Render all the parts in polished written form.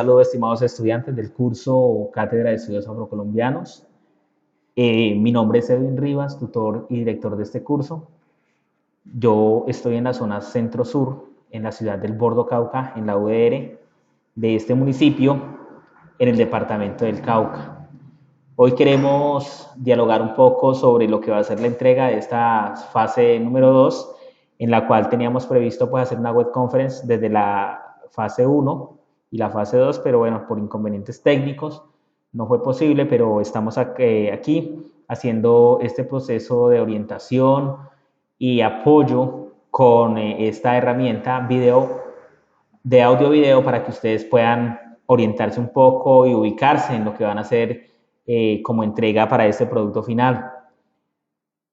Saludos, estimados estudiantes del curso Cátedra de Estudios Afrocolombianos. Mi nombre es Edwin Rivas, tutor y director de este curso. Yo estoy en la zona centro-sur, en la ciudad del Bordo Cauca, en la UDR de este municipio, en el departamento del Cauca. Hoy queremos dialogar un poco sobre lo que va a ser la entrega de esta fase número 2, en la cual teníamos previsto pues, hacer una web conference desde la fase 1 y la fase 2, pero bueno, por inconvenientes técnicos no fue posible, pero estamos aquí haciendo este proceso de orientación y apoyo con esta herramienta de audio-video para que ustedes puedan orientarse un poco y ubicarse en lo que van a hacer como entrega para este producto final.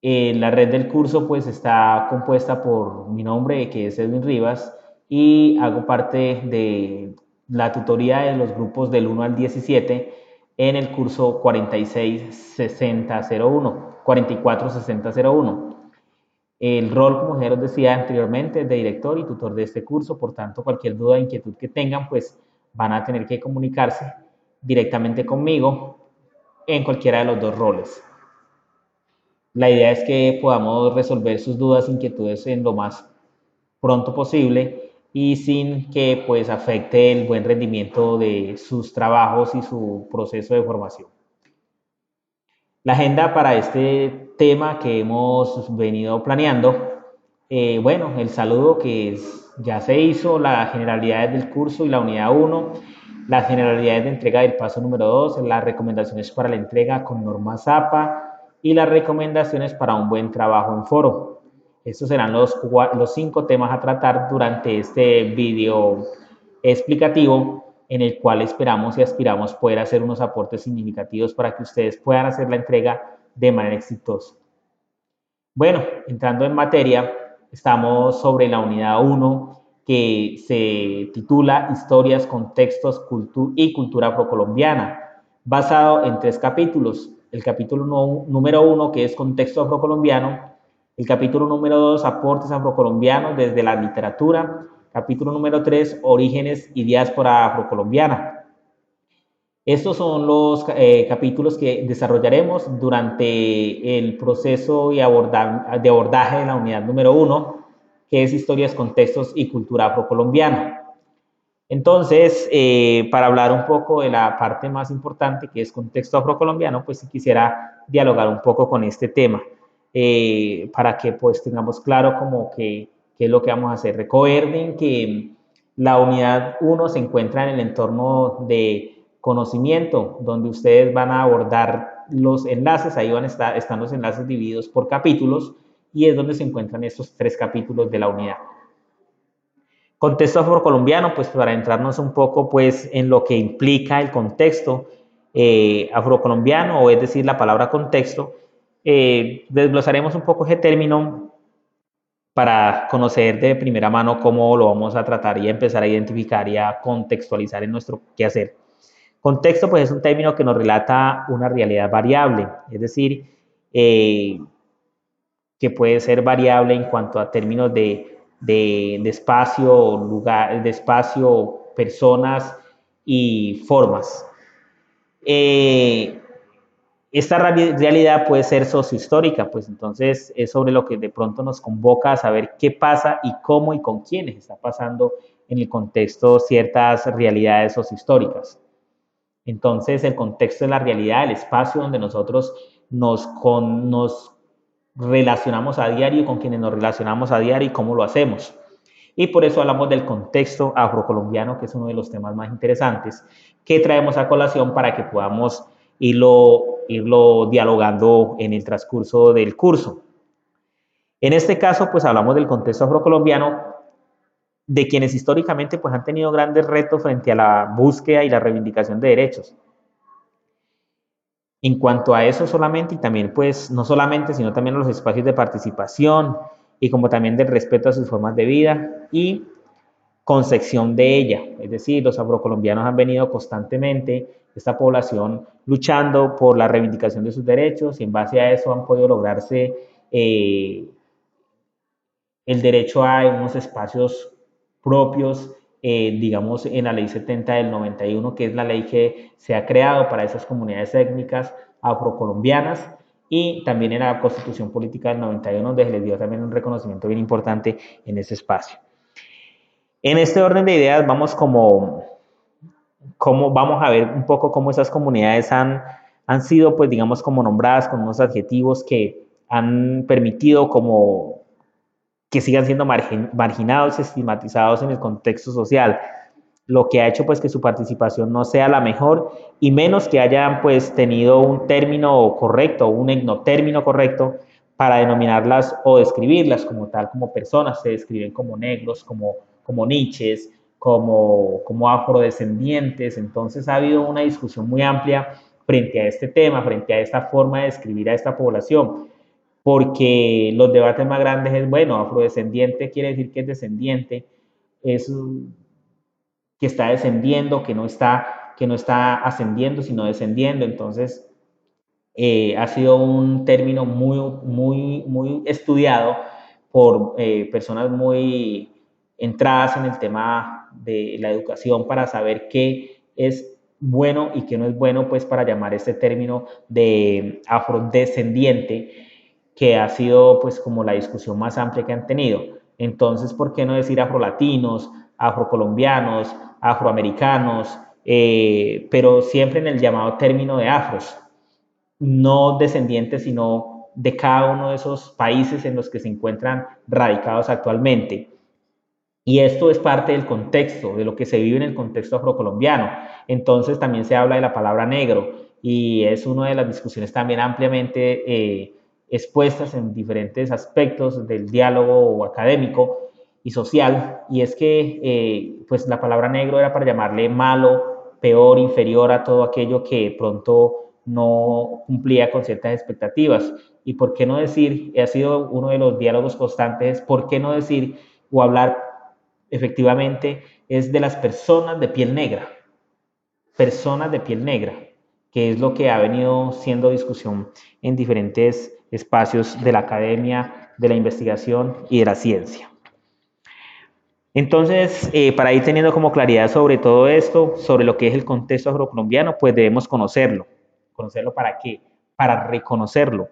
La red del curso pues está compuesta por mi nombre, que es Edwin Rivas, y hago parte de la tutoría de los grupos del 1 al 17 en el curso 446001. El rol, como ya les decía anteriormente, es de director y tutor de este curso, por tanto, cualquier duda o inquietud que tengan, pues van a tener que comunicarse directamente conmigo en cualquiera de los dos roles. La idea es que podamos resolver sus dudas e inquietudes en lo más pronto posible y sin que pues afecte el buen rendimiento de sus trabajos y su proceso de formación. La agenda para este tema que hemos venido planeando, bueno, el saludo ya se hizo, las generalidades del curso y la unidad 1, las generalidades de entrega del paso número 2, las recomendaciones para la entrega con norma ZAPA y las recomendaciones para un buen trabajo en foro. Estos serán los 5 temas a tratar durante este video explicativo en el cual esperamos y aspiramos poder hacer unos aportes significativos para que ustedes puedan hacer la entrega de manera exitosa. Bueno, entrando en materia, estamos sobre la unidad 1 que se titula Historias, Contextos y Cultura Afrocolombiana, basado en 3 capítulos. El capítulo número 1, que es Contexto Afrocolombiano, el capítulo número 2, Aportes Afrocolombianos desde la literatura, capítulo número 3, Orígenes y Diáspora Afrocolombiana. Estos son los capítulos que desarrollaremos durante el proceso de abordaje de la unidad número 1, que es Historias, Contextos y Cultura Afrocolombiana. Entonces, para hablar un poco de la parte más importante, que es contexto afrocolombiano, pues quisiera dialogar un poco con este tema, para que pues tengamos claro como que qué es lo que vamos a hacer. Recuerden que la unidad 1 se encuentra en el entorno de conocimiento, donde ustedes van a abordar los enlaces, ahí están los enlaces divididos por capítulos, y es donde se encuentran estos 3 capítulos de la unidad. Contexto afrocolombiano, pues para entrarnos un poco pues en lo que implica el contexto afrocolombiano, o es decir, la palabra contexto, desglosaremos un poco ese término para conocer de primera mano cómo lo vamos a tratar y a empezar a identificar y a contextualizar en nuestro quehacer. Contexto, pues es un término que nos relata una realidad variable, es decir, que puede ser variable en cuanto a términos de espacio, lugar, de espacio, personas y formas. Esta realidad puede ser sociohistórica, pues entonces es sobre lo que de pronto nos convoca a saber qué pasa y cómo y con quiénes está pasando en el contexto ciertas realidades sociohistóricas. Entonces el contexto es la realidad, el espacio donde nosotros nos relacionamos a diario, con quienes nos relacionamos a diario y cómo lo hacemos. Y por eso hablamos del contexto afrocolombiano, que es uno de los temas más interesantes que traemos a colación para que podamos irlo dialogando en el transcurso del curso. En este caso, pues hablamos del contexto afrocolombiano, de quienes históricamente pues, han tenido grandes retos frente a la búsqueda y la reivindicación de derechos. En cuanto a eso solamente, y también pues no solamente, sino también a los espacios de participación y como también del respeto a sus formas de vida y concepción de ella. Es decir, los afrocolombianos han venido constantemente, esta población, luchando por la reivindicación de sus derechos y en base a eso han podido lograrse el derecho a unos espacios propios digamos, en la ley 70 del 91, que es la ley que se ha creado para esas comunidades étnicas afrocolombianas, y también en la Constitución Política del 91, donde se les dio también un reconocimiento bien importante en ese espacio. En este orden de ideas vamos vamos a ver un poco cómo esas comunidades han sido, pues digamos, como nombradas con unos adjetivos que han permitido como que sigan siendo marginados, estigmatizados en el contexto social, lo que ha hecho pues que su participación no sea la mejor y menos que hayan pues tenido un término correcto, un etnotérmino correcto para denominarlas o describirlas como tal, como personas, se describen como negros, como niches, como afrodescendientes, entonces ha habido una discusión muy amplia frente a este tema, frente a esta forma de describir a esta población, porque los debates más grandes es, bueno, afrodescendiente quiere decir que es descendiente, es que está descendiendo, que no está ascendiendo, sino descendiendo. Entonces, ha sido un término muy estudiado por personas muy entradas en el tema de la educación para saber qué es bueno y qué no es bueno, pues para llamar este término de afrodescendiente, que ha sido pues como la discusión más amplia que han tenido. Entonces, ¿por qué no decir afrolatinos, afrocolombianos, afroamericanos, pero siempre en el llamado término de afros, no descendientes, sino de cada uno de esos países en los que se encuentran radicados actualmente? Y esto es parte del contexto, de lo que se vive en el contexto afrocolombiano. Entonces también se habla de la palabra negro y es una de las discusiones también ampliamente expuestas en diferentes aspectos del diálogo académico y social. Y es que pues la palabra negro era para llamarle malo, peor, inferior a todo aquello que pronto no cumplía con ciertas expectativas. Y por qué no decir, ha sido uno de los diálogos constantes, por qué no decir o hablar efectivamente es de las personas de piel negra, que es lo que ha venido siendo discusión en diferentes espacios de la academia, de la investigación y de la ciencia. Entonces, para ir teniendo como claridad sobre todo esto, sobre lo que es el contexto afrocolombiano, pues debemos conocerlo. ¿Conocerlo para qué? Para reconocerlo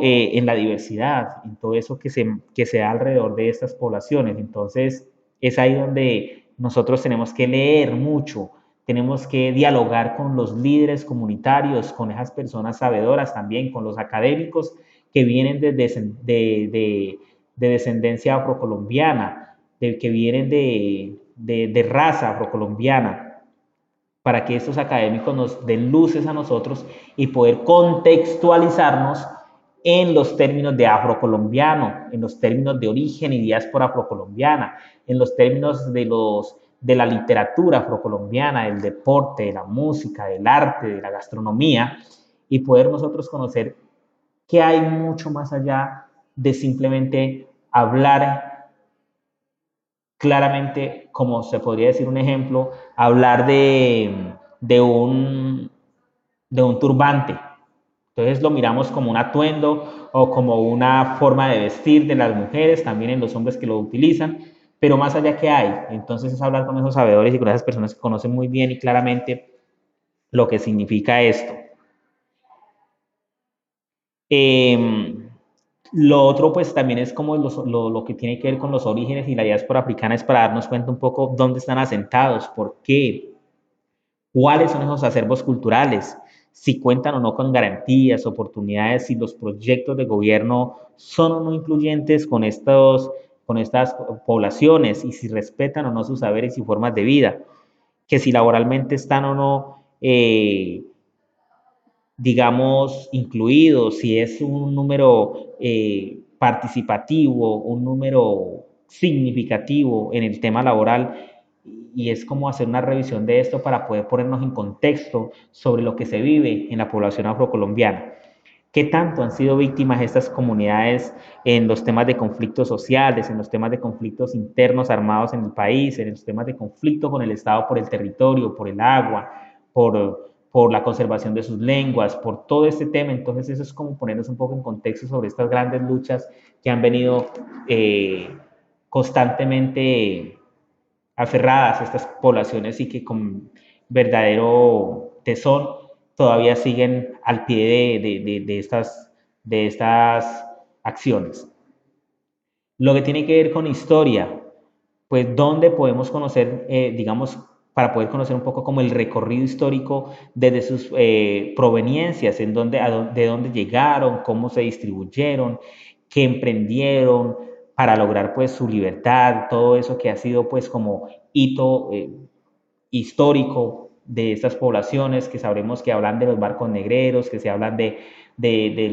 en la diversidad, en todo eso que se da alrededor de estas poblaciones. Entonces, es ahí donde nosotros tenemos que leer mucho, tenemos que dialogar con los líderes comunitarios, con esas personas sabedoras también, con los académicos que vienen de descendencia afrocolombiana, que vienen de raza afrocolombiana, para que estos académicos nos den luces a nosotros y poder contextualizarnos en los términos de afrocolombiano, en los términos de origen y diáspora afrocolombiana, en los términos de la literatura afrocolombiana, del deporte, de la música, del arte, de la gastronomía, y poder nosotros conocer que hay mucho más allá de simplemente hablar claramente, como se podría decir un ejemplo, hablar de un turbante. Entonces lo miramos como un atuendo o como una forma de vestir de las mujeres, también en los hombres que lo utilizan, pero más allá que hay. Entonces es hablar con esos sabedores y con esas personas que conocen muy bien y claramente lo que significa esto. Eh, lo otro, pues también es como lo que tiene que ver con los orígenes y la diáspora africana, es para darnos cuenta un poco dónde están asentados, por qué, cuáles son esos acervos culturales, si cuentan o no con garantías, oportunidades, si los proyectos de gobierno son o no incluyentes con estas poblaciones y si respetan o no sus saberes y formas de vida, que si laboralmente están o no digamos, incluidos, si es un número participativo, un número significativo en el tema laboral, y es como hacer una revisión de esto para poder ponernos en contexto sobre lo que se vive en la población afrocolombiana. ¿Qué tanto han sido víctimas estas comunidades en los temas de conflictos sociales, en los temas de conflictos internos armados en el país, en los temas de conflicto con el Estado por el territorio, por el agua, por la conservación de sus lenguas, por todo este tema? Entonces eso es como ponernos un poco en contexto sobre estas grandes luchas que han venido constantemente aferradas a estas poblaciones y que con verdadero tesón todavía siguen al pie de estas acciones. Lo que tiene que ver con historia, pues dónde podemos conocer, digamos, para poder conocer un poco como el recorrido histórico desde sus proveniencias, de dónde llegaron, cómo se distribuyeron, qué emprendieron para lograr pues su libertad, todo eso que ha sido pues como hito histórico de estas poblaciones, que sabremos que hablan de los barcos negreros, que se hablan de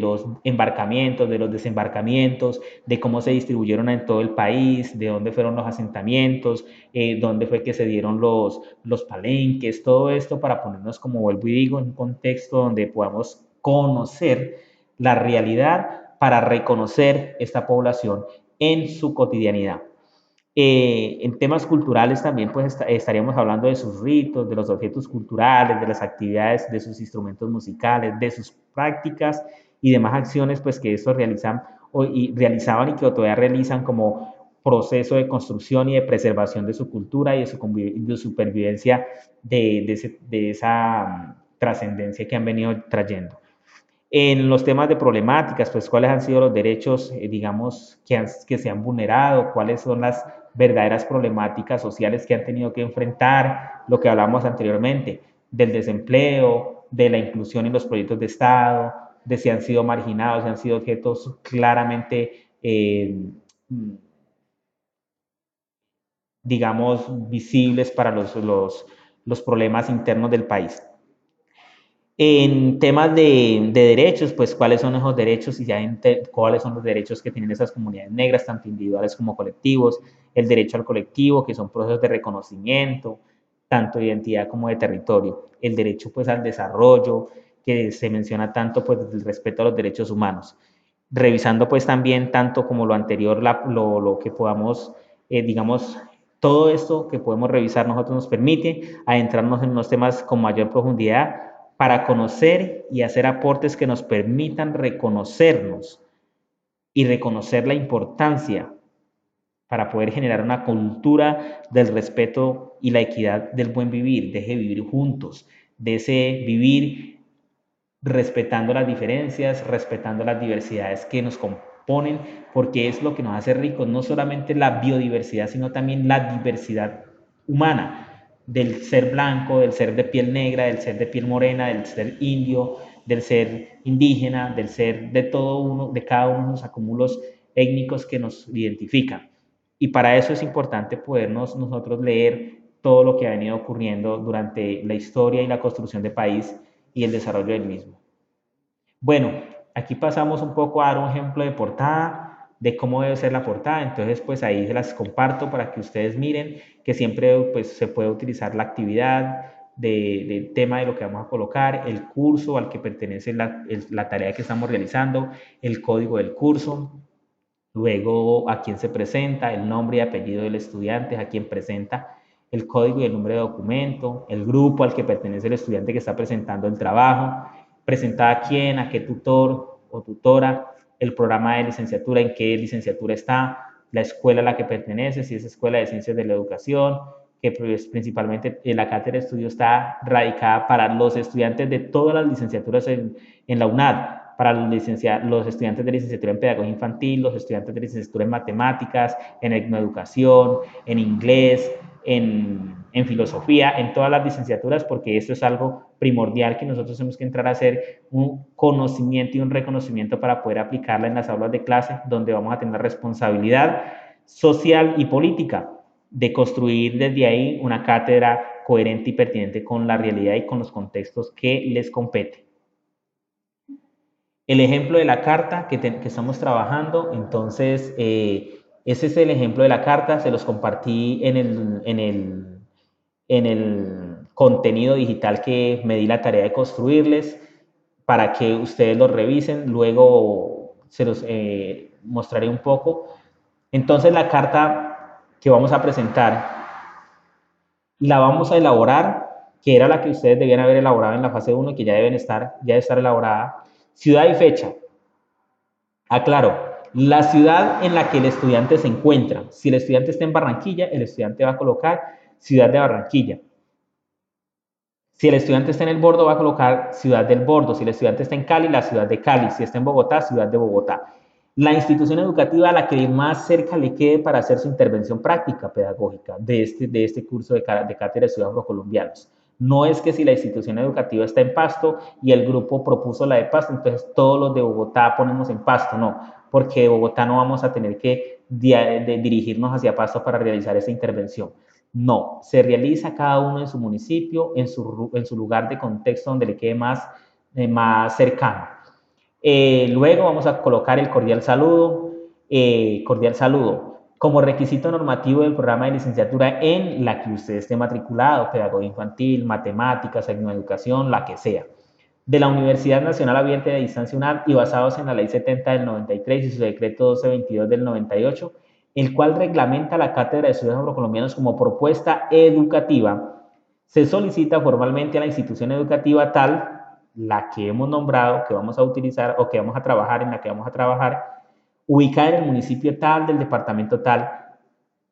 los embarcamientos, de los desembarcamientos, de cómo se distribuyeron en todo el país, de dónde fueron los asentamientos, dónde fue que se dieron los palenques, todo esto para ponernos, como vuelvo y digo, en un contexto donde podamos conocer la realidad para reconocer esta población en su cotidianidad. En temas culturales también pues estaríamos hablando de sus ritos, de los objetos culturales, de las actividades, de sus instrumentos musicales, de sus prácticas y demás acciones pues que estos realizaban y que todavía realizan como proceso de construcción y de preservación de su cultura y de supervivencia de esa trascendencia que han venido trayendo. En los temas de problemáticas, pues cuáles han sido los derechos, digamos, que se han vulnerado, cuáles son las verdaderas problemáticas sociales que han tenido que enfrentar, lo que hablamos anteriormente, del desempleo, de la inclusión en los proyectos de Estado, de si han sido marginados, si han sido objetos claramente, digamos, visibles para los problemas internos del país. En temas de derechos, pues cuáles son esos derechos y cuáles son los derechos que tienen esas comunidades negras, tanto individuales como colectivos, el derecho al colectivo, que son procesos de reconocimiento, tanto de identidad como de territorio, el derecho pues al desarrollo, que se menciona tanto pues el respeto a los derechos humanos, revisando pues también tanto como lo anterior, lo que podamos, digamos, todo esto que podemos revisar nosotros nos permite adentrarnos en unos temas con mayor profundidad para conocer y hacer aportes que nos permitan reconocernos y reconocer la importancia para poder generar una cultura del respeto y la equidad del buen vivir, de ese vivir juntos, de ese vivir respetando las diferencias, respetando las diversidades que nos componen, porque es lo que nos hace ricos, no solamente la biodiversidad, sino también la diversidad humana, del ser blanco, del ser de piel negra, del ser de piel morena, del ser indio, del ser indígena, del ser de todo uno, de cada uno de los acúmulos étnicos que nos identifican. Y para eso es importante podernos nosotros leer todo lo que ha venido ocurriendo durante la historia y la construcción del país y el desarrollo del mismo. Bueno, aquí pasamos un poco a dar un ejemplo de portada, de cómo debe ser la portada, entonces pues ahí se las comparto para que ustedes miren que siempre pues se puede utilizar la actividad del tema de lo que vamos a colocar, el curso al que pertenece la tarea que estamos realizando, el código del curso, luego a quién se presenta, el nombre y apellido del estudiante, a quién presenta, el código y el número de documento, el grupo al que pertenece el estudiante que está presentando el trabajo, presenta a quién, a qué tutor o tutora, el programa de licenciatura, en qué licenciatura está, la escuela a la que pertenece, si es Escuela de Ciencias de la Educación, que pues, principalmente la cátedra de estudio está radicada para los estudiantes de todas las licenciaturas en la UNAD, para los estudiantes de licenciatura en pedagogía infantil, los estudiantes de licenciatura en matemáticas, en etnoeducación, en inglés, en filosofía, en todas las licenciaturas, porque esto es algo primordial que nosotros tenemos que entrar a hacer un conocimiento y un reconocimiento para poder aplicarla en las aulas de clase, donde vamos a tener responsabilidad social y política de construir desde ahí una cátedra coherente y pertinente con la realidad y con los contextos que les compete. El ejemplo de la carta que estamos trabajando, entonces, ese es el ejemplo de la carta, se los compartí en el contenido digital que me di la tarea de construirles para que ustedes lo revisen, luego se los mostraré un poco. Entonces la carta que vamos a presentar la vamos a elaborar, que era la que ustedes debían haber elaborado en la fase 1 y que ya debe estar elaborada. Ciudad y fecha. Aclaro, La ciudad en la que el estudiante se encuentra. Si el estudiante está en Barranquilla, el estudiante va a colocar ciudad de Barranquilla. Si el estudiante está en el Bordo, va a colocar ciudad del Bordo. Si el estudiante está en Cali, la ciudad de Cali. Si está en Bogotá, ciudad de Bogotá. La institución educativa a la que más cerca le quede para hacer su intervención práctica pedagógica de este curso de cátedra de estudios afrocolombianos. No es que si la institución educativa está en Pasto y el grupo propuso la de Pasto, entonces todos los de Bogotá ponemos en Pasto, no, porque de Bogotá no vamos a tener que dirigirnos hacia Pasto para realizar esa intervención. No, se realiza cada uno en su municipio, en su lugar de contexto donde le quede más cercano. Luego vamos a colocar el cordial saludo. Cordial saludo como requisito normativo del programa de licenciatura en la que usted esté matriculado, pedagogía infantil, matemáticas, educación, la que sea, de la Universidad Nacional Abierta de Distancia UNAD y basados en la Ley 70 del 93 y su decreto 1222 del 98, el cual reglamenta la Cátedra de Estudios Afrocolombianos como propuesta educativa, se solicita formalmente a la institución educativa tal, la que hemos nombrado, que vamos a utilizar o que vamos a trabajar, en la que vamos a trabajar, ubicada en el municipio tal, del departamento tal,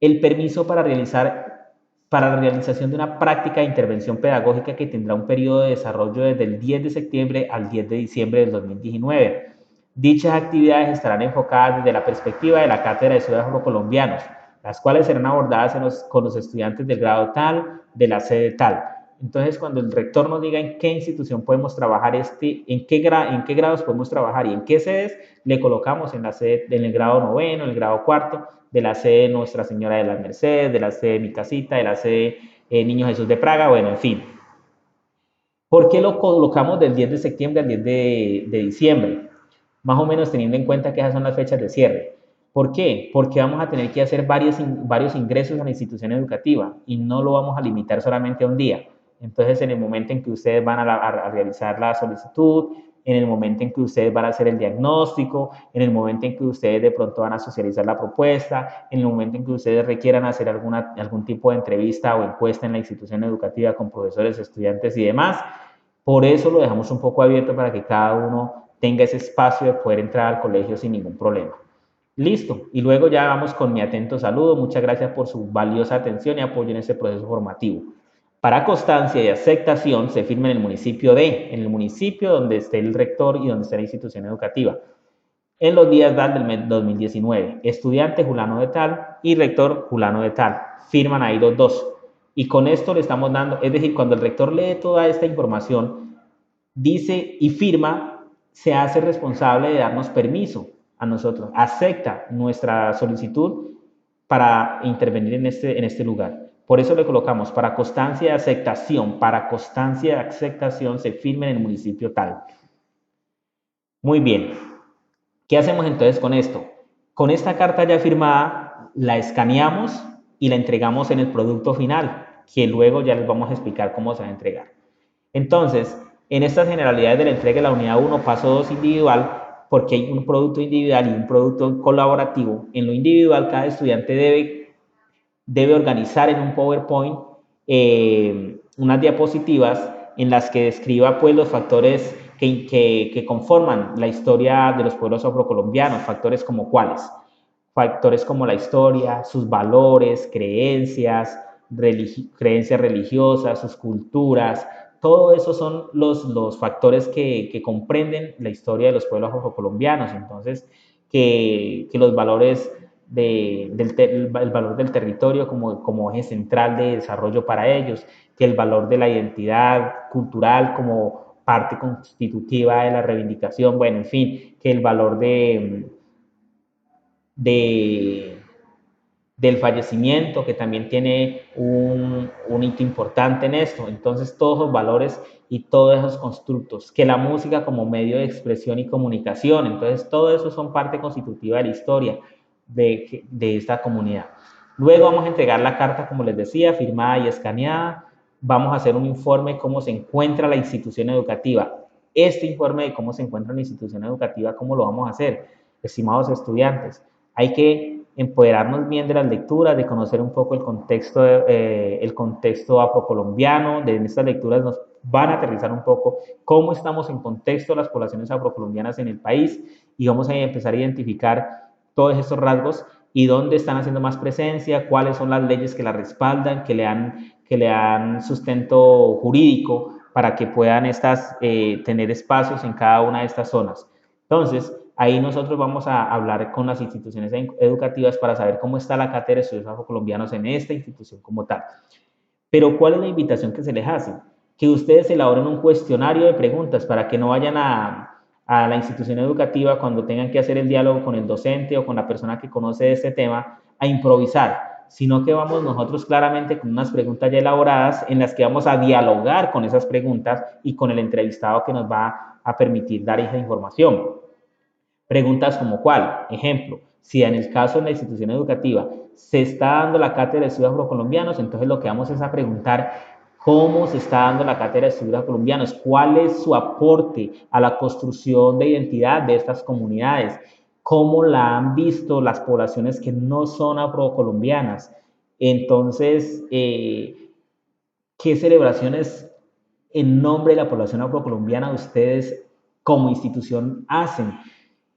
el permiso para la realización de una práctica de intervención pedagógica que tendrá un periodo de desarrollo desde el 10 de septiembre al 10 de diciembre del 2019. Dichas actividades estarán enfocadas desde la perspectiva de la Cátedra de Estudios Afrocolombianos, las cuales serán abordadas con los estudiantes del grado tal, de la sede tal. Entonces, cuando el rector nos diga en qué institución podemos trabajar en qué grados podemos trabajar y en qué sedes, le colocamos en el grado noveno, en el grado cuarto, de la sede Nuestra Señora de las Mercedes, de la sede Mi Casita, de la sede Niño Jesús de Praga, bueno, en fin. ¿Por qué lo colocamos del 10 de septiembre al 10 de diciembre? Más o menos teniendo en cuenta que esas son las fechas de cierre. ¿Por qué? Porque vamos a tener que hacer varios ingresos a la institución educativa y no lo vamos a limitar solamente a un día. Entonces, en el momento en que ustedes van a realizar la solicitud, en el momento en que ustedes van a hacer el diagnóstico, en el momento en que ustedes de pronto van a socializar la propuesta, en el momento en que ustedes requieran hacer algún tipo de entrevista o encuesta en la institución educativa con profesores, estudiantes y demás. Por eso lo dejamos un poco abierto para que cada uno tenga ese espacio de poder entrar al colegio sin ningún problema. Listo. Y luego ya vamos con mi atento saludo. Muchas gracias por su valiosa atención y apoyo en este proceso formativo. Para constancia y aceptación se firma en en el municipio donde esté el rector y donde esté la institución educativa. En los días del 2019, estudiante Julano de tal y rector Julano de tal. Firman ahí los dos. Y con esto le estamos dando, es decir, cuando el rector lee toda esta información, dice y firma, se hace responsable de darnos permiso a nosotros, acepta nuestra solicitud para intervenir en este lugar. Por eso le colocamos para constancia de aceptación se firme en el municipio tal. Muy bien. ¿Qué hacemos entonces con esto? Con esta carta ya firmada, la escaneamos y la entregamos en el producto final, que luego ya les vamos a explicar cómo se va a entregar. Entonces, en estas generalidades de la entrega de la unidad 1, paso 2 individual, porque hay un producto individual y un producto colaborativo. En lo individual, cada estudiante debe organizar en un PowerPoint unas diapositivas en las que describa pues, los factores que conforman la historia de los pueblos afrocolombianos, factores como cuáles, factores como la historia, sus valores, creencias religiosas, sus culturas, todo eso son los factores que comprenden la historia de los pueblos afrocolombianos. Entonces, que los valores el valor del territorio como eje central de desarrollo para ellos, que el valor de la identidad cultural como parte constitutiva de la reivindicación, bueno, en fin, que el valor de del fallecimiento, que también tiene un hito importante en esto. Entonces, todos los valores y todos esos constructos, que la música como medio de expresión y comunicación, entonces, todo eso son parte constitutiva de la historia de esta comunidad. Luego vamos a entregar la carta, como les decía, firmada y escaneada. Vamos a hacer un informe de cómo se encuentra la institución educativa. Este informe de cómo se encuentra la institución educativa, ¿cómo lo vamos a hacer? Estimados estudiantes, hay que empoderarnos bien de las lecturas, de conocer un poco el contexto afrocolombiano. De estas lecturas nos van a aterrizar un poco cómo estamos en contexto las poblaciones afrocolombianas en el país y vamos a empezar a identificar todos estos rasgos y dónde están haciendo más presencia, cuáles son las leyes que la respaldan, que le dan sustento jurídico para que puedan tener espacios en cada una de estas zonas. Entonces, ahí nosotros vamos a hablar con las instituciones educativas para saber cómo está la cátedra de estudios afrocolombianos en esta institución como tal. Pero ¿cuál es la invitación que se les hace? Que ustedes elaboren un cuestionario de preguntas para que no vayan a la institución educativa cuando tengan que hacer el diálogo con el docente o con la persona que conoce este tema a improvisar, sino que vamos nosotros claramente con unas preguntas ya elaboradas en las que vamos a dialogar con esas preguntas y con el entrevistado que nos va a permitir dar esa información. Preguntas como cuál, ejemplo, si en el caso de la institución educativa se está dando la cátedra de estudios afrocolombianos, entonces lo que vamos es a preguntar cómo se está dando la cátedra de estudios afrocolombianos, cuál es su aporte a la construcción de identidad de estas comunidades, cómo la han visto las poblaciones que no son afrocolombianas. Entonces, ¿qué celebraciones en nombre de la población afrocolombiana ustedes como institución hacen?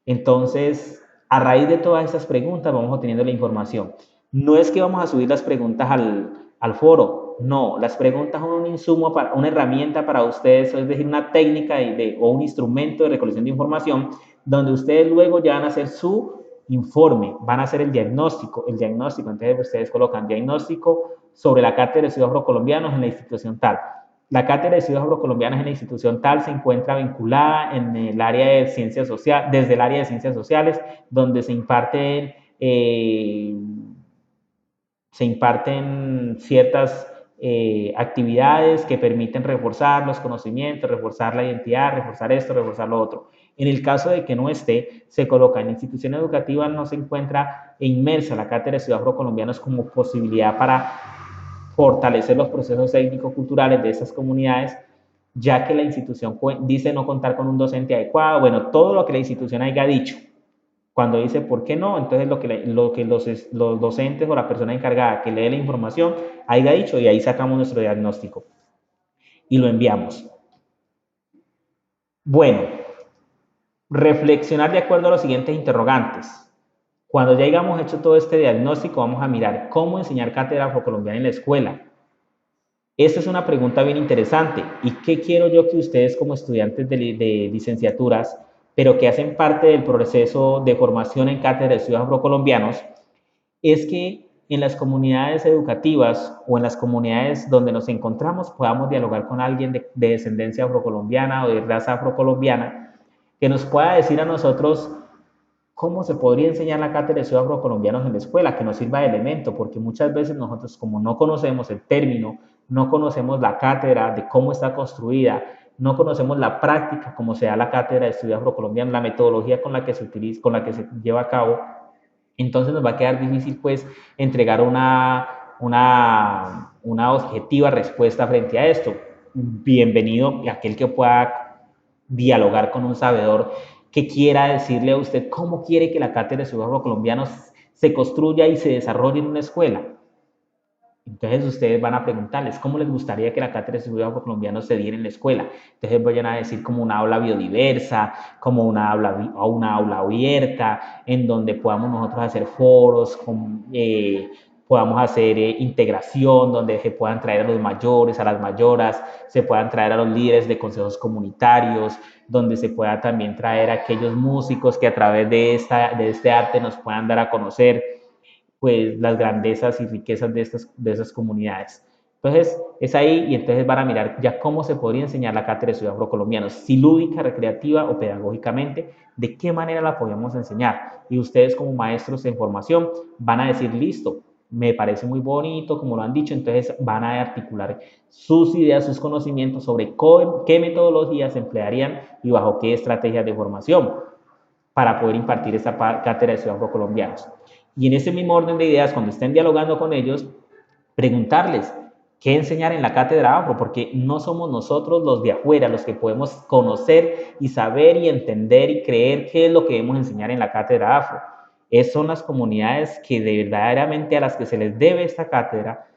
Entonces, a raíz de todas estas preguntas vamos obteniendo la información. No es que vamos a subir las preguntas al foro, no, las preguntas son un insumo, una herramienta para ustedes, es decir, una técnica o un instrumento de recolección de información donde ustedes luego ya van a hacer su informe, van a hacer el diagnóstico, entonces ustedes colocan diagnóstico sobre la cátedra de estudios afrocolombianos en la institución tal. La cátedra de estudios afrocolombianos en la institución tal se encuentra vinculada en el área de ciencias sociales, desde el área de ciencias sociales, donde se imparten ciertas actividades que permiten reforzar los conocimientos, reforzar la identidad, reforzar esto, reforzar lo otro. En el caso de que no esté, se coloca en la institución educativa, no se encuentra inmersa la cátedra de estudios afrocolombianos como posibilidad para fortalecer los procesos étnico-culturales de esas comunidades, ya que la institución dice no contar con un docente adecuado, bueno, todo lo que la institución haya dicho. Cuando dice por qué no, entonces lo que los docentes o la persona encargada que lee la información haya dicho y ahí sacamos nuestro diagnóstico y lo enviamos. Bueno, reflexionar de acuerdo a los siguientes interrogantes. Cuando ya hayamos hecho todo este diagnóstico, vamos a mirar cómo enseñar cátedra afrocolombiana en la escuela. Esta es una pregunta bien interesante. ¿Y qué quiero yo que ustedes como estudiantes de licenciaturas, pero que hacen parte del proceso de formación en cátedra de estudios afrocolombianos, es que en las comunidades educativas o en las comunidades donde nos encontramos podamos dialogar con alguien de descendencia afrocolombiana o de raza afrocolombiana que nos pueda decir a nosotros cómo se podría enseñar la cátedra de estudios afrocolombianos en la escuela, que nos sirva de elemento, porque muchas veces nosotros como no conocemos el término, no conocemos la cátedra, de cómo está construida, no conocemos la práctica, cómo se da la cátedra de estudios afrocolombianos, la metodología con la que se utiliza, con la que se lleva a cabo, entonces nos va a quedar difícil pues entregar una objetiva respuesta frente a esto. Bienvenido aquel que pueda dialogar con un sabedor que quiera decirle a usted cómo quiere que la cátedra de estudios afrocolombianos se construya y se desarrolle en una escuela. Entonces ustedes van a preguntarles cómo les gustaría que la cátedra de estudios afrocolombianos se diera en la escuela. Entonces vayan a decir como una aula biodiversa, como una aula abierta, en donde podamos nosotros hacer foros, podamos hacer integración, donde se puedan traer a los mayores, a las mayoras, se puedan traer a los líderes de consejos comunitarios, donde se pueda también traer a aquellos músicos que a través de este arte nos puedan dar a conocer pues las grandezas y riquezas de esas comunidades. Entonces, es ahí y entonces van a mirar ya cómo se podría enseñar la cátedra de estudios afrocolombianos, si lúdica, recreativa o pedagógicamente, de qué manera la podemos enseñar. Y ustedes como maestros en formación van a decir, listo, me parece muy bonito, como lo han dicho, entonces van a articular sus ideas, sus conocimientos sobre qué metodologías se emplearían y bajo qué estrategias de formación para poder impartir esta cátedra de estudios afrocolombianos. Y en ese mismo orden de ideas, cuando estén dialogando con ellos, preguntarles qué enseñar en la cátedra afro, porque no somos nosotros los de afuera los que podemos conocer y saber y entender y creer qué es lo que debemos enseñar en la cátedra afro. Son las comunidades que verdaderamente a las que se les debe esta cátedra,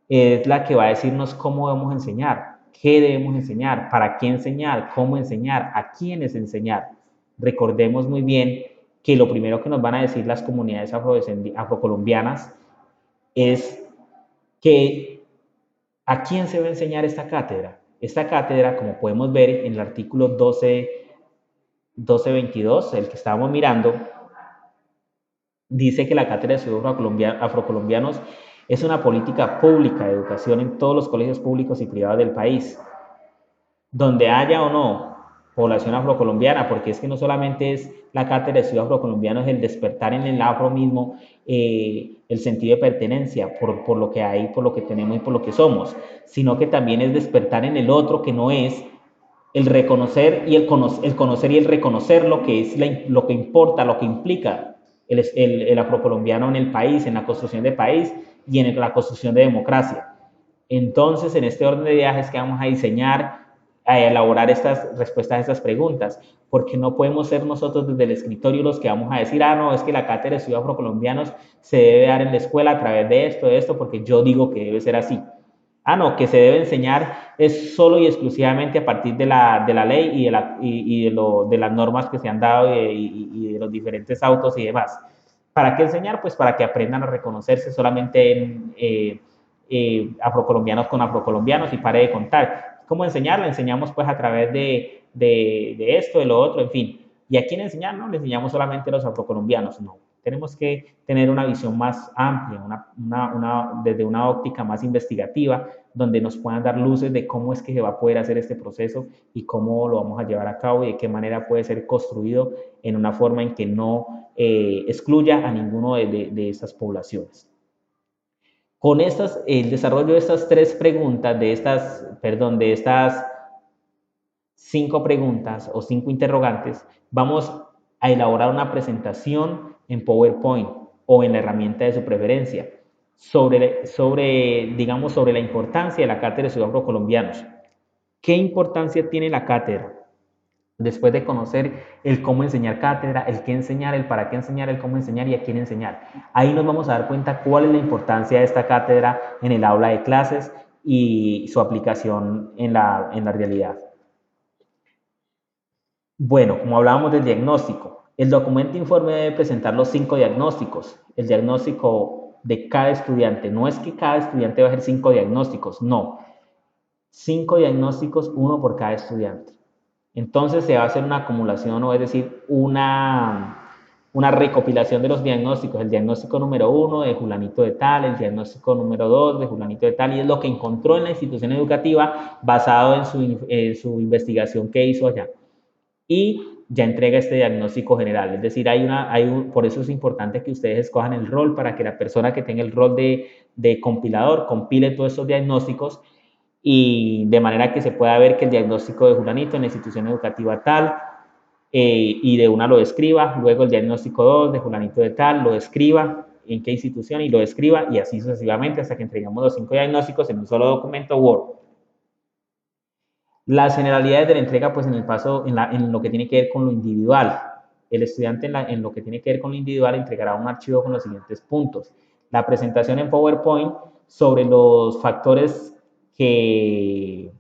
es la que va a decirnos cómo debemos enseñar, qué debemos enseñar, para qué enseñar, cómo enseñar, a quiénes enseñar. Recordemos muy bien que lo primero que nos van a decir las comunidades afrocolombianas es que ¿a quién se va a enseñar esta cátedra? Esta cátedra, como podemos ver en el artículo 1222, el que estábamos mirando, dice que la Cátedra de Estudios Afrocolombianos es una política pública de educación en todos los colegios públicos y privados del país, donde haya o no población afrocolombiana, porque es que no solamente es la Cátedra de Estudios Afrocolombianos el despertar en el afro mismo el sentido de pertenencia por lo que hay, por lo que tenemos y por lo que somos, sino que también es despertar en el otro que no es el reconocer y el conocer y el reconocer lo que es lo que importa, lo que implica el afrocolombiano en el país, en la construcción de país y en la construcción de democracia. Entonces, en este orden de viajes que vamos a diseñar, a elaborar estas respuestas a estas preguntas, porque no podemos ser nosotros desde el escritorio los que vamos a decir, ah, no, es que la cátedra de estudios afrocolombianos se debe dar en la escuela a través de esto, porque yo digo que debe ser así. Ah, no, que se debe enseñar es solo y exclusivamente a partir de la ley de las normas que se han dado y de los diferentes autos y demás. ¿Para qué enseñar? Pues para que aprendan a reconocerse solamente en afrocolombianos con afrocolombianos y pare de contar. ¿Cómo enseñar? Lo enseñamos pues a través de esto, de lo otro, en fin. ¿Y a quién enseñar? No, le enseñamos solamente a los afrocolombianos, no. Tenemos que tener una visión más amplia, desde una óptica más investigativa, donde nos puedan dar luces de cómo es que se va a poder hacer este proceso y cómo lo vamos a llevar a cabo y de qué manera puede ser construido en una forma en que no excluya a ninguno de estas poblaciones. Con el desarrollo de estas tres preguntas, de estas 5 preguntas o 5 interrogantes, vamos a elaborar una presentación en PowerPoint o en la herramienta de su preferencia digamos, sobre la importancia de la cátedra de estudios afrocolombianos. ¿Qué importancia tiene la cátedra? Después de conocer el cómo enseñar cátedra, el qué enseñar, el para qué enseñar, el cómo enseñar y a quién enseñar. Ahí nos vamos a dar cuenta cuál es la importancia de esta cátedra en el aula de clases y su aplicación en la realidad. Bueno, como hablábamos del diagnóstico, el documento informe debe presentar los 5 diagnósticos. El diagnóstico de cada estudiante. No es que cada estudiante va a hacer 5 diagnósticos, no. 5 diagnósticos, uno por cada estudiante. Entonces se va a hacer una acumulación, o es decir, una recopilación de los diagnósticos. El diagnóstico número 1 de Julanito de tal, el diagnóstico número 2 de Julanito de tal, y es lo que encontró en la institución educativa basado en su investigación que hizo allá. Y ya entrega este diagnóstico general. Es decir, por eso es importante que ustedes escojan el rol para que la persona que tenga el rol de compilador compile todos estos diagnósticos y de manera que se pueda ver que el diagnóstico de Julanito en la institución educativa tal y de una lo describa, luego el diagnóstico 2 de Julanito de tal lo describa en qué institución y lo describa y así sucesivamente hasta que entregamos los 5 diagnósticos en un solo documento Word. Las generalidades de la entrega, pues en lo que tiene que ver con lo individual. El estudiante en lo que tiene que ver con lo individual entregará un archivo con los siguientes puntos. La presentación en PowerPoint sobre los factores que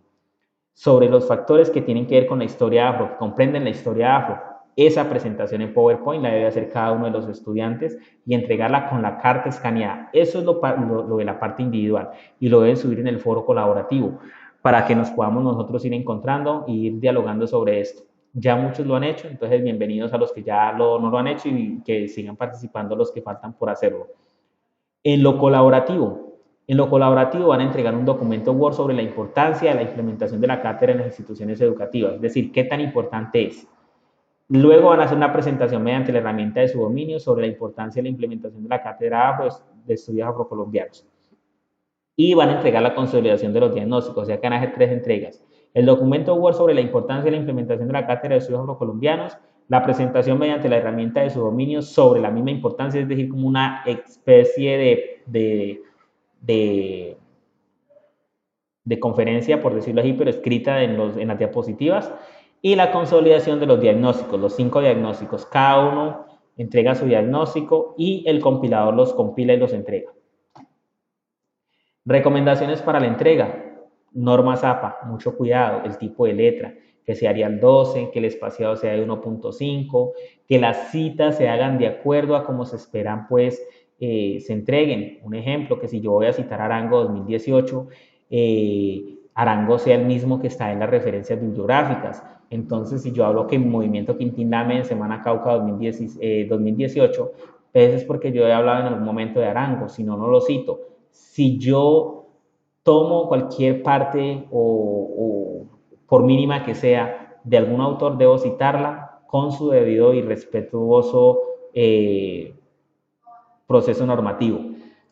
tienen que ver con la historia afro, que comprenden la historia afro. Esa presentación en PowerPoint la debe hacer cada uno de los estudiantes y entregarla con la carta escaneada. Eso es lo de la parte individual y lo deben subir en el foro colaborativo para que nos podamos nosotros ir encontrando y ir dialogando sobre esto. Ya muchos lo han hecho, entonces bienvenidos a los que ya no lo han hecho y que sigan participando los que faltan por hacerlo. En lo colaborativo van a entregar un documento Word sobre la importancia de la implementación de la cátedra en las instituciones educativas, es decir, qué tan importante es. Luego van a hacer una presentación mediante la herramienta de su dominio sobre la importancia de la implementación de la cátedra de estudios afrocolombianos. Y van a entregar la consolidación de los diagnósticos, o sea que van a hacer 3 entregas. El documento Word sobre la importancia de la implementación de la cátedra de estudios afrocolombianos, la presentación mediante la herramienta de su dominio sobre la misma importancia, es decir, como una especie de conferencia, por decirlo así, pero escrita en las diapositivas, y la consolidación de los diagnósticos, los 5 diagnósticos. Cada uno entrega su diagnóstico y el compilador los compila y los entrega. Recomendaciones para la entrega. Normas APA, mucho cuidado, el tipo de letra, que sea Arial 12, que el espaciado sea de 1.5, que las citas se hagan de acuerdo a cómo se esperan, pues, se entreguen. Un ejemplo, que si yo voy a citar Arango 2018, Arango sea el mismo que está en las referencias bibliográficas. Entonces, si yo hablo que Movimiento Quintindame en Semana Cauca 2018, pues es porque yo he hablado en algún momento de Arango, si no, no lo cito. Si yo tomo cualquier parte o por mínima que sea de algún autor, debo citarla con su debido y respetuoso proceso normativo.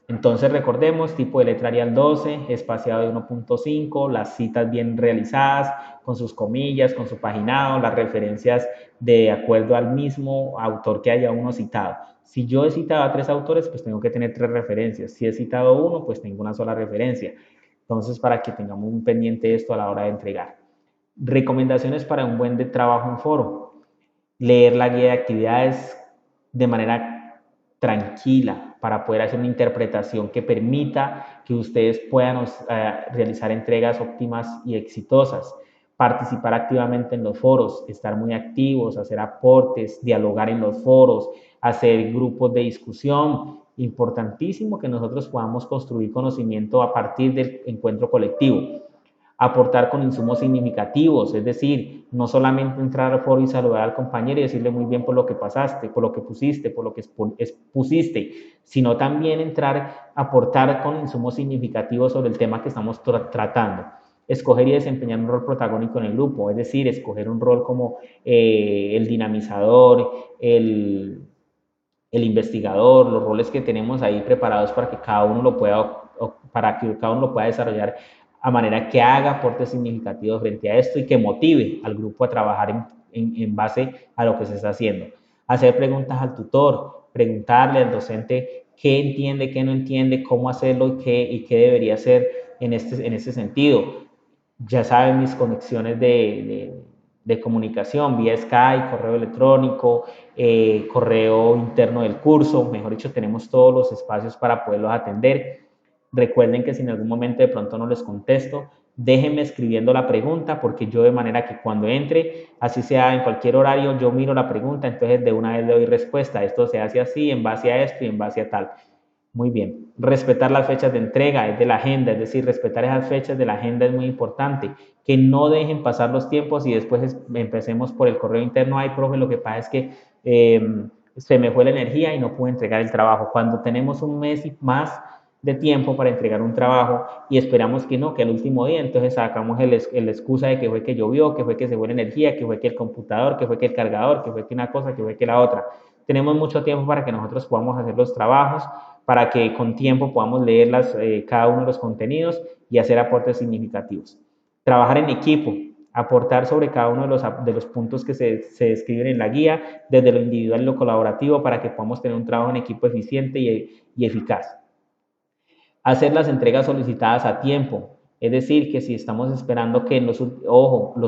Entonces recordemos, tipo de letra Arial 12, espaciado de 1.5, las citas bien realizadas, con sus comillas, con su paginado, las referencias de acuerdo al mismo autor que haya uno citado. Si yo he citado a 3 autores, pues tengo que tener 3 referencias. Si he citado uno, pues tengo una sola referencia. Entonces, para que tengamos un pendiente de esto a la hora de entregar. Recomendaciones para un buen trabajo en foro. Leer la guía de actividades de manera tranquila para poder hacer una interpretación que permita que ustedes puedan realizar entregas óptimas y exitosas. Participar activamente en los foros, estar muy activos, hacer aportes, dialogar en los foros, hacer grupos de discusión. Importantísimo que nosotros podamos construir conocimiento a partir del encuentro colectivo. Aportar con insumos significativos, es decir, no solamente entrar al foro y saludar al compañero y decirle muy bien por lo que pasaste, por lo que pusiste, por lo que pusiste, sino también entrar, aportar con insumos significativos sobre el tema que estamos tratando. Escoger y desempeñar un rol protagónico en el grupo, es decir, escoger un rol como el dinamizador, el investigador, los roles que tenemos ahí preparados para que cada uno lo pueda, para que cada uno lo pueda desarrollar a manera que haga aportes significativos frente a esto y que motive al grupo a trabajar en base a lo que se está haciendo. Hacer preguntas al tutor, preguntarle al docente qué entiende, qué no entiende, cómo hacerlo y qué debería hacer en este sentido. Ya saben mis conexiones de comunicación, vía Skype, correo electrónico, correo interno del curso, mejor dicho, tenemos todos los espacios para poderlos atender. Recuerden que si en algún momento de pronto no les contesto, déjenme escribiendo la pregunta porque yo de manera que cuando entre, así sea en cualquier horario, yo miro la pregunta, entonces de una vez le doy respuesta. Esto se hace así, en base a esto y en base a tal. Muy bien. Respetar las fechas de entrega es de la agenda, es decir, respetar esas fechas de la agenda es muy importante. Que no dejen pasar los tiempos y después empecemos por el correo interno. Ay, profe, lo que pasa es que se me fue la energía y no pude entregar el trabajo. Cuando tenemos un mes y más de tiempo para entregar un trabajo y esperamos que no, que el último día, entonces sacamos el excusa de que fue que llovió, que fue que se fue la energía, que fue que el computador, que fue que el cargador, que fue que una cosa, que fue que la otra. Tenemos mucho tiempo para que nosotros podamos hacer los trabajos, para que con tiempo podamos leer cada uno de los contenidos y hacer aportes significativos. Trabajar en equipo, aportar sobre cada uno de los puntos que se describen en la guía, desde lo individual y lo colaborativo, para que podamos tener un trabajo en equipo eficiente y eficaz. Hacer las entregas solicitadas a tiempo, es decir, que si estamos esperando que los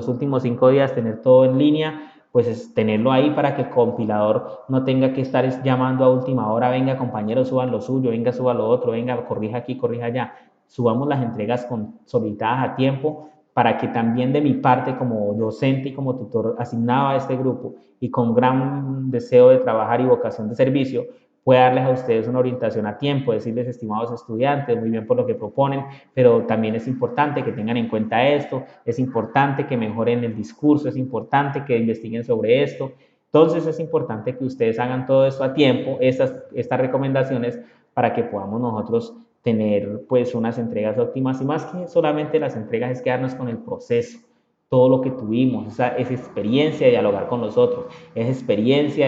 últimos 5 días tener todo en línea, pues es tenerlo ahí para que el compilador no tenga que estar llamando a última hora, venga compañero, suban lo suyo, venga, suba lo otro, venga, corrija aquí, corrija allá. Subamos las entregas solicitadas a tiempo para que también de mi parte como docente y como tutor asignado a este grupo y con gran deseo de trabajar y vocación de servicio, puede darles a ustedes una orientación a tiempo, decirles, estimados estudiantes, muy bien por lo que proponen, pero también es importante que tengan en cuenta esto, es importante que mejoren el discurso, es importante que investiguen sobre esto. Entonces es importante que ustedes hagan todo esto a tiempo, estas recomendaciones, para que podamos nosotros tener pues unas entregas óptimas y más que solamente las entregas es quedarnos con el proceso, todo lo que tuvimos, esa experiencia de dialogar con los otros, esa experiencia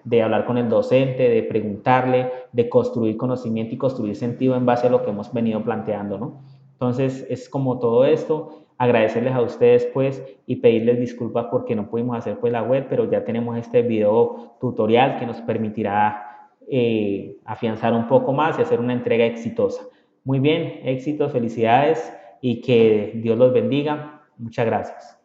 de hablar con el docente, de preguntarle, de construir conocimiento y construir sentido en base a lo que hemos venido planteando, ¿no? Entonces, es como todo esto, agradecerles a ustedes, pues, y pedirles disculpas porque no pudimos hacer, pues, la web, pero ya tenemos este video tutorial que nos permitirá afianzar un poco más y hacer una entrega exitosa. Muy bien, éxitos, felicidades y que Dios los bendiga. Muchas gracias.